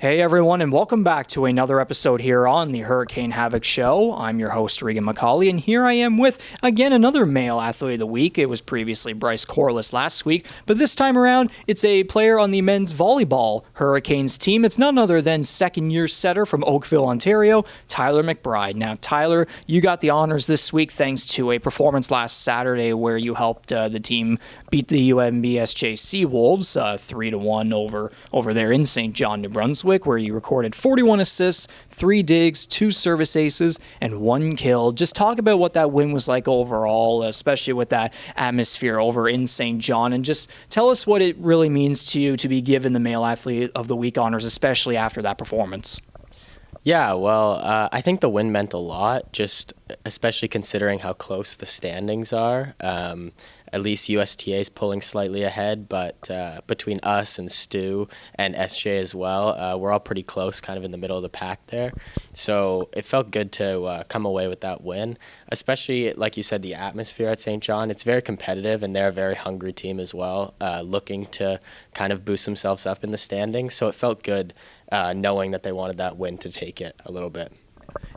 Hey everyone, and welcome back to another episode here on the Hurricane Havoc Show. I'm your host, Reegan MacAulay, and here I am with, again, another male athlete of the week. It was previously Bryce Corliss last week, but this time around, it's a player on the men's volleyball Hurricanes team. It's none other than second-year setter from Oakville, Ontario, TYLER MCBRIDE. Now, Tyler, you got the honors this week thanks to a performance last Saturday where you helped the team beat the UMBSJ Seawolves 3-1 over there in St. John, New Brunswick, where you recorded 41 assists, 3 digs, 2 service aces, and 1 kill. Just talk about what that win was like overall, especially with that atmosphere over in St. John, and just tell us what it really means to you to be given the Male Athlete of the Week honors, especially after that performance. Yeah, well, I think the win meant a lot, just especially considering how close the standings are. At least USTA is pulling slightly ahead, but between us and Stu and SJ as well, we're all pretty close, kind of in the middle of the pack there. So it felt good to come away with that win, especially, like you said, the atmosphere at St. John. It's very competitive, and they're a very hungry team as well, looking to kind of boost themselves up in the standings. So it felt good knowing that they wanted that win to take it a little bit.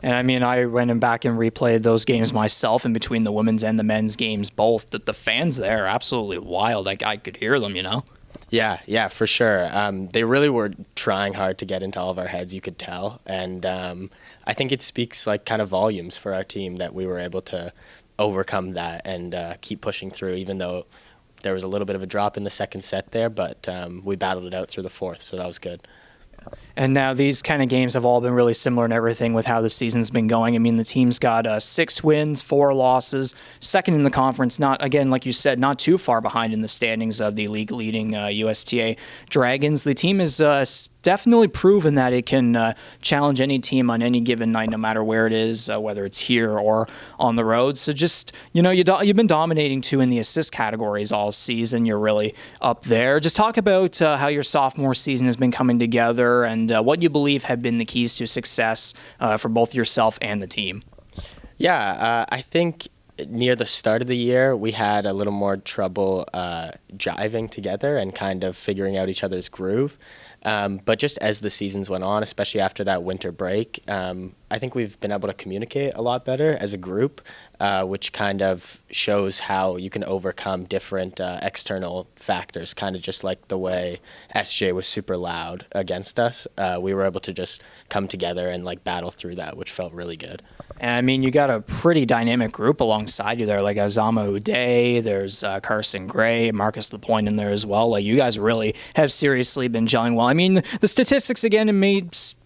And I mean, I went back and replayed those games myself, in between the women's and the men's games both. The fans there are absolutely wild. I could hear them, you know? Yeah, for sure. They really were trying hard to get into all of our heads, you could tell. And I think it speaks like kind of volumes for our team that we were able to overcome that and keep pushing through, even though there was a little bit of a drop in the second set there, but we battled it out through the fourth, so that was good. And now these kind of games have all been really similar in everything with how the season's been going. I mean, the team's got 6 wins, 4 losses, second in the conference, not, again, like you said, not too far behind in the standings of the league-leading USTA Dragons. The team has definitely proven that it can challenge any team on any given night, no matter where it is, whether it's here or on the road. So just, you know, you've been dominating too in the assist categories all season. You're really up there. Just talk about how your sophomore season has been coming together and what you believe have been the keys to success for both yourself and the team. Yeah, I think near the start of the year, we had a little more trouble jiving together and kind of figuring out each other's groove. But just as the seasons went on, especially after that winter break, I think we've been able to communicate a lot better as a group, which kind of shows how you can overcome different external factors, kind of just like the way SJ was super loud against us. We were able to just come together and like battle through that, which felt really good. And I mean, you got a pretty dynamic group alongside you there, like Azama Uday, there's Carson Gray, Marcus Lapointe in there as well. Like, you guys really have seriously been gelling well. I mean, the statistics, again,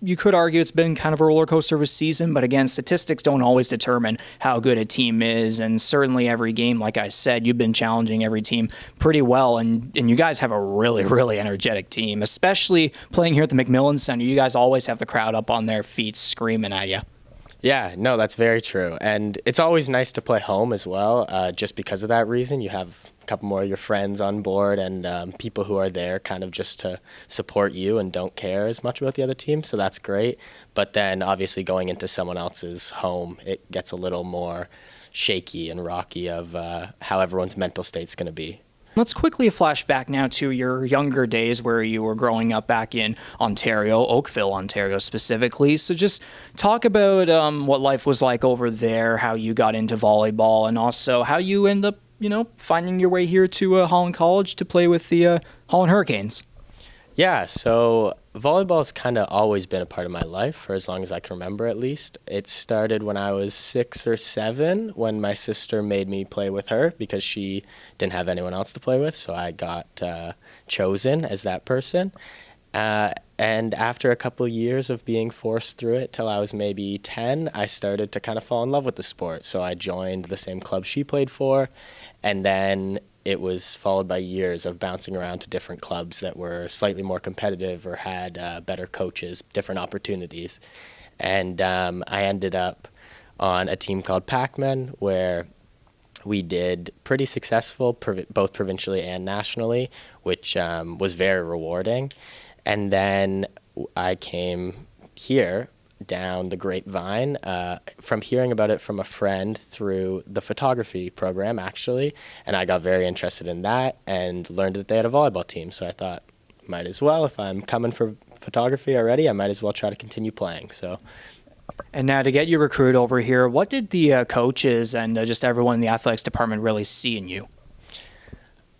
you could argue it's been kind of a roller coaster of a season, but again, statistics don't always determine how good a team is, and certainly every game, like I said, you've been challenging every team pretty well, and you guys have a really, really energetic team, especially playing here at the McMillan Center. You guys always have the crowd up on their feet screaming at you. Yeah, no, that's very true. And it's always nice to play home as well, just because of that reason. You have a couple more of your friends on board and people who are there kind of just to support you and don't care as much about the other team, so that's great. But then obviously going into someone else's home, it gets a little more shaky and rocky of how everyone's mental state's going to be. Let's quickly flash back now to your younger days where you were growing up back in Ontario, Oakville, Ontario specifically. So just talk about what life was like over there, how you got into volleyball, and also how you end up, finding your way here to Holland College to play with the Holland Hurricanes. Yeah, so volleyball's kind of always been a part of my life for as long as I can remember, at least. It started when I was 6 or 7 when my sister made me play with her because she didn't have anyone else to play with, so I got chosen as that person. And after a couple of years of being forced through it till I was maybe 10, I started to kind of fall in love with the sport. So I joined the same club she played for, and then it was followed by years of bouncing around to different clubs that were slightly more competitive or had better coaches, different opportunities. And I ended up on a team called Pac-Man where we did pretty successful, both provincially and nationally, which was very rewarding. And then I came here down the grapevine from hearing about it from a friend through the photography program, actually, and I got very interested in that and learned that they had a volleyball team, so I thought, might as well, if I'm coming photography already, I might as well try to continue playing. So. And now to get you recruited over here, what did the coaches and just everyone in the athletics department really see in you?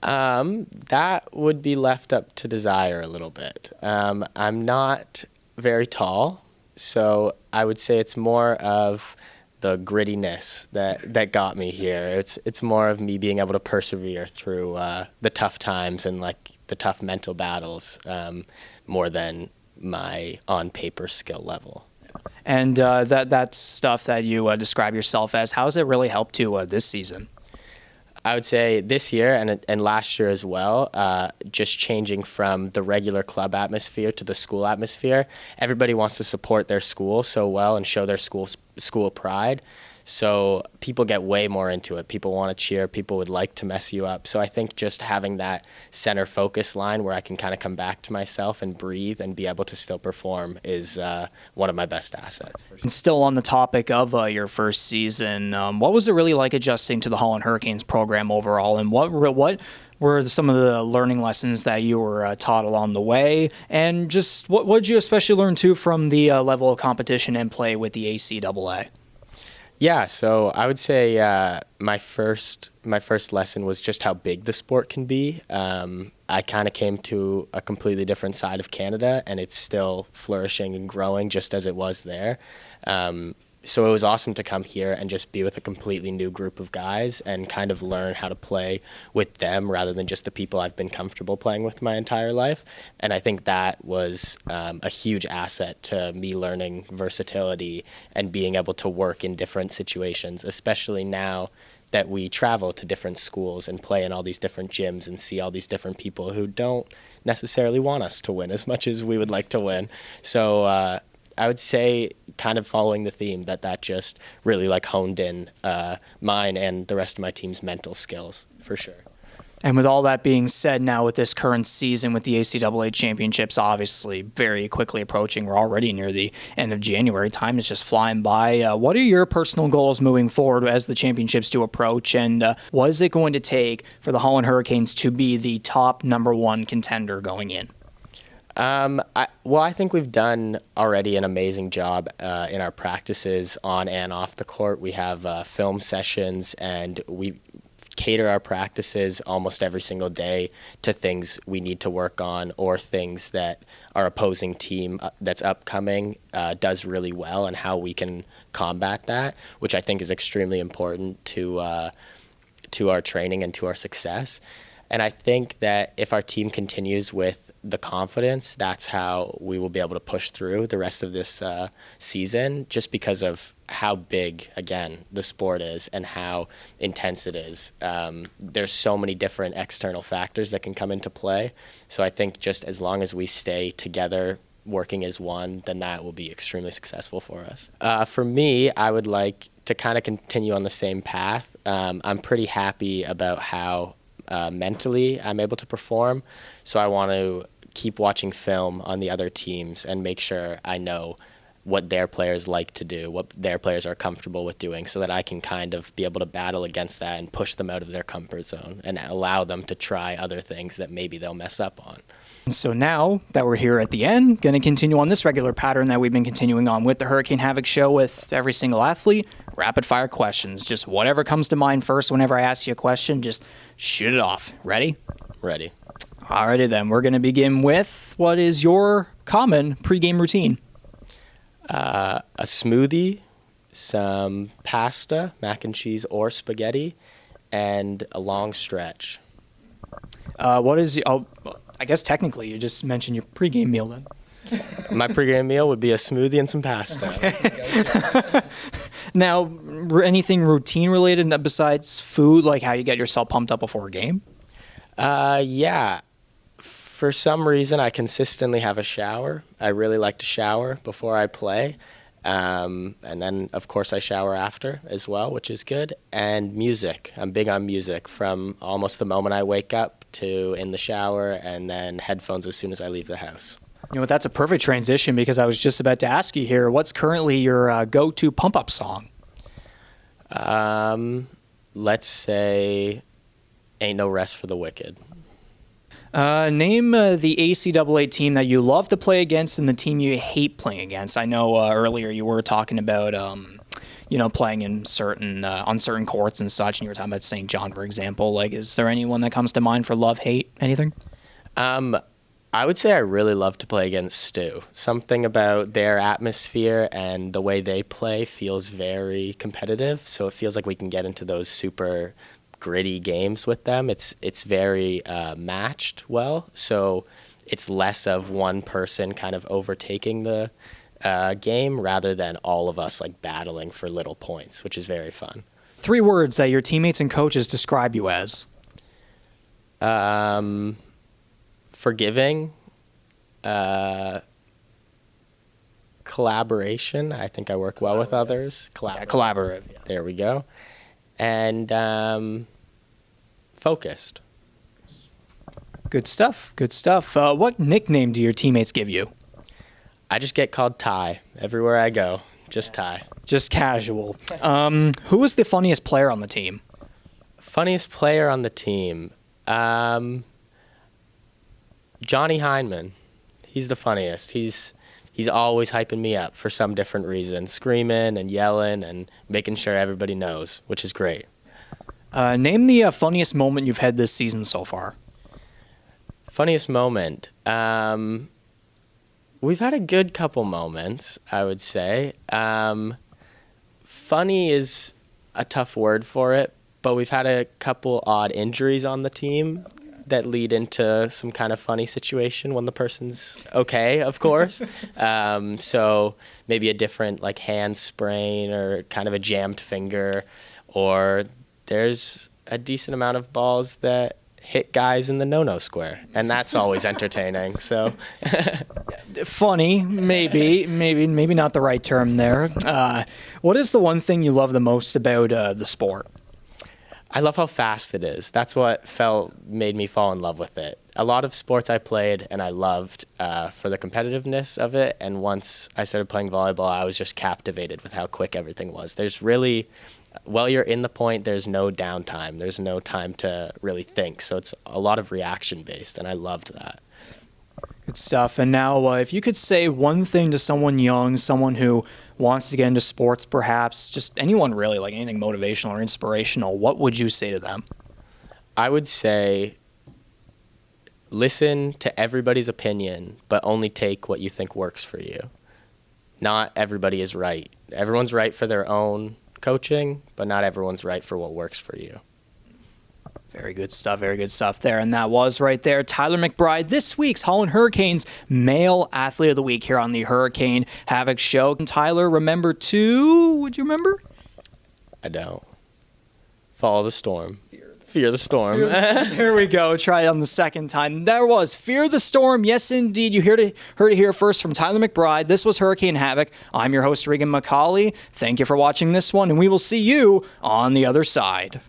That would be left up to desire a little bit. I'm not very tall, so I would say it's more of the grittiness that got me here. It's more of me being able to persevere through the tough times and like the tough mental battles, more than my on paper skill level. And that's stuff that you describe yourself as. How has it really helped you this season? I would say this year and last year as well, just changing from the regular club atmosphere to the school atmosphere. Everybody wants to support their school so well and show their school pride. So people get way more into it. People want to cheer. People would like to mess you up. So I think just having that center focus line where I can kind of come back to myself and breathe and be able to still perform is one of my best assets. And still on the topic of your first season, what was it really like adjusting to the Holland Hurricanes program overall, and what were some of the learning lessons that you were taught along the way, and just what did you especially learn too from the level of competition and play with the ACAA? Yeah, so I would say my first lesson was just how big the sport can be. I kind of came to a completely different side of Canada, and it's still flourishing and growing just as it was there. So it was awesome to come here and just be with a completely new group of guys and kind of learn how to play with them rather than just the people I've been comfortable playing with my entire life. And I think that was a huge asset to me learning versatility and being able to work in different situations, especially now that we travel to different schools and play in all these different gyms and see all these different people who don't necessarily want us to win as much as we would like to win. So I would say kind of following the theme that just really like honed in mine and the rest of my team's mental skills for sure. And with all that being said, now with this current season with the ACAA championships obviously very quickly approaching, we're already near the end of January. Time is just flying by. What are your personal goals moving forward as the championships do approach? And what is it going to take for the Holland Hurricanes to be the top #1 contender going in? I think we've done already an amazing job in our practices on and off the court. We have film sessions, and we cater our practices almost every single day to things we need to work on or things that our opposing team that's upcoming does really well and how we can combat that, which I think is extremely important to our training and to our success. And I think that if our team continues with the confidence, that's how we will be able to push through the rest of this season, just because of how big, again, the sport is and how intense it is. There's so many different external factors that can come into play. So I think just as long as we stay together, working as one, then that will be extremely successful for us. For me, I would like to kind of continue on the same path. I'm pretty happy about how mentally I'm able to perform, so I want to keep watching film on the other teams and make sure I know what their players like to do, what their players are comfortable with doing, so that I can kind of be able to battle against that and push them out of their comfort zone and allow them to try other things that maybe they'll mess up on. So now that we're here at the end, going to continue on this regular pattern that we've been continuing on with the Hurricane Havoc show with every single athlete. Rapid fire questions. Just whatever comes to mind first whenever I ask you a question, just shoot it off. Ready? Ready. Alrighty then. We're going to begin with, what is your common pregame routine? A smoothie, some pasta, mac and cheese or spaghetti, and a long stretch. I guess technically you just mentioned your pregame meal then. My pregame meal would be a smoothie and some pasta. Now, anything routine related besides food, like how you get yourself pumped up before a game? Yeah. For some reason, I consistently have a shower. I really like to shower before I play. And then, of course, I shower after as well, which is good. And music. I'm big on music from almost the moment I wake up to in the shower, and then headphones as soon as I leave the house. You know what, that's a perfect transition because I was just about to ask you here, what's currently your go-to pump-up song? Let's say Ain't No Rest for the Wicked. Name the ACAA team that you love to play against and the team you hate playing against. I know earlier you were talking about playing in certain on certain courts and such, and you were talking about St. John, for example. Like, is there anyone that comes to mind for love, hate, anything? I would say I really love to play against Stu. Something about their atmosphere and the way they play feels very competitive, so it feels like we can get into those super gritty games with them. It's very matched well, so it's less of one person kind of overtaking the game rather than all of us like battling for little points, which is very fun. 3 words that your teammates and coaches describe you as. Forgiving, collaboration. I think I work well with others. Collaborative. Yeah. There we go. And focused. Good stuff. Good stuff. What nickname do your teammates give you? I just get called Ty everywhere I go. Just Ty. Just casual. Who was the funniest player on the team? Funniest player on the team? Johnny Heineman. He's the funniest. He's always hyping me up for some different reason, screaming and yelling and making sure everybody knows, which is great. Name the funniest moment you've had this season so far. Funniest moment? We've had a good couple moments, I would say. Funny is a tough word for it, but we've had a couple odd injuries on the team that lead into some kind of funny situation when the person's okay, of course. So maybe a different like hand sprain or kind of a jammed finger, or there's a decent amount of balls that hit guys in the no-no square, and that's always entertaining. So funny, maybe not the right term there. What is the one thing you love the most about the sport? I love how fast it is. That's what made me fall in love with it. A lot of sports I played and I loved for the competitiveness of it, and once I started playing volleyball, I was just captivated with how quick everything was. There's really, while you're in the point, there's no downtime. There's no time to really think, so it's a lot of reaction-based, and I loved that. Good stuff. And now, if you could say one thing to someone young, someone who wants to get into sports perhaps, just anyone really, like anything motivational or inspirational, what would you say to them? I would say listen to everybody's opinion, but only take what you think works for you. Not everybody is right. Everyone's right for their own coaching, but not everyone's right for what works for you. Very good stuff there. And that was right there Tyler McBride, this week's Holland Hurricanes Male Athlete of the Week here on the Hurricane Havoc Show. And Tyler, remember to, would you remember? I don't. Follow the storm. Fear the storm. Here we go. Try it on the second time. There was Fear the Storm. Yes, indeed. You heard it here first from Tyler McBride. This was Hurricane Havoc. I'm your host, Reegan MacAulay. Thank you for watching this one, and we will see you on the other side.